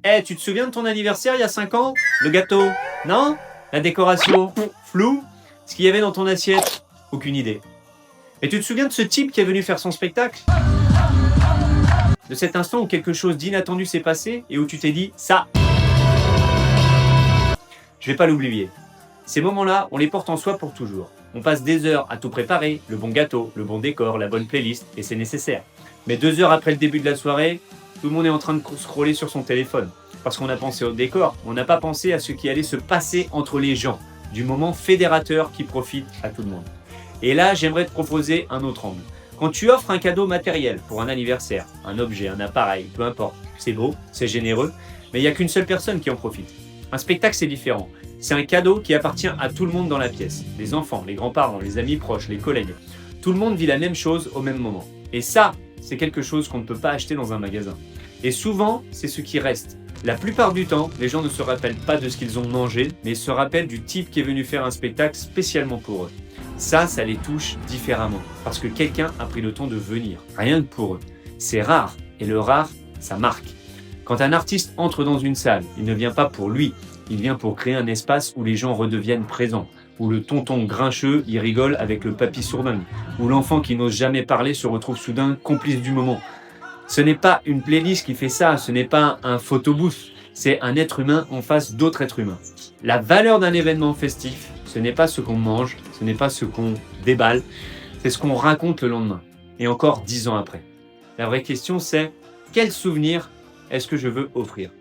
Eh, tu te souviens de ton anniversaire il y a 5 ans? Le gâteau? Non? La décoration? Flou? Ce qu'il y avait dans ton assiette? Aucune idée. Et tu te souviens de ce type qui est venu faire son spectacle? De cet instant où quelque chose d'inattendu s'est passé et où tu t'es dit ça, je vais pas l'oublier. Ces moments-là, on les porte en soi pour toujours. On passe des heures à tout préparer, le bon gâteau, le bon décor, la bonne playlist, et c'est nécessaire. Mais 2 heures après le début de la soirée, tout le monde est en train de scroller sur son téléphone. Parce qu'on a pensé au décor, on n'a pas pensé à ce qui allait se passer entre les gens, du moment fédérateur qui profite à tout le monde. Et là, j'aimerais te proposer un autre angle. Quand tu offres un cadeau matériel pour un anniversaire, un objet, un appareil, peu importe, c'est beau, c'est généreux, mais il n'y a qu'une seule personne qui en profite. Un spectacle, c'est différent. C'est un cadeau qui appartient à tout le monde dans la pièce. Les enfants, les grands-parents, les amis proches, les collègues. Tout le monde vit la même chose au même moment. Et ça, c'est quelque chose qu'on ne peut pas acheter dans un magasin. Et souvent, c'est ce qui reste. La plupart du temps, les gens ne se rappellent pas de ce qu'ils ont mangé, mais ils se rappellent du type qui est venu faire un spectacle spécialement pour eux. Ça les touche différemment, parce que quelqu'un a pris le temps de venir, rien que pour eux. C'est rare, et le rare, ça marque. Quand un artiste entre dans une salle, il ne vient pas pour lui, il vient pour créer un espace où les gens redeviennent présents, où le tonton grincheux y rigole avec le papy sourdingue, où l'enfant qui n'ose jamais parler se retrouve soudain complice du moment. Ce n'est pas une playlist qui fait ça, ce n'est pas un photobooth, c'est un être humain en face d'autres êtres humains. La valeur d'un événement festif, ce n'est pas ce qu'on mange, ce n'est pas ce qu'on déballe, c'est ce qu'on raconte le lendemain, et encore 10 ans après. La vraie question c'est, quel souvenir est-ce que je veux offrir ?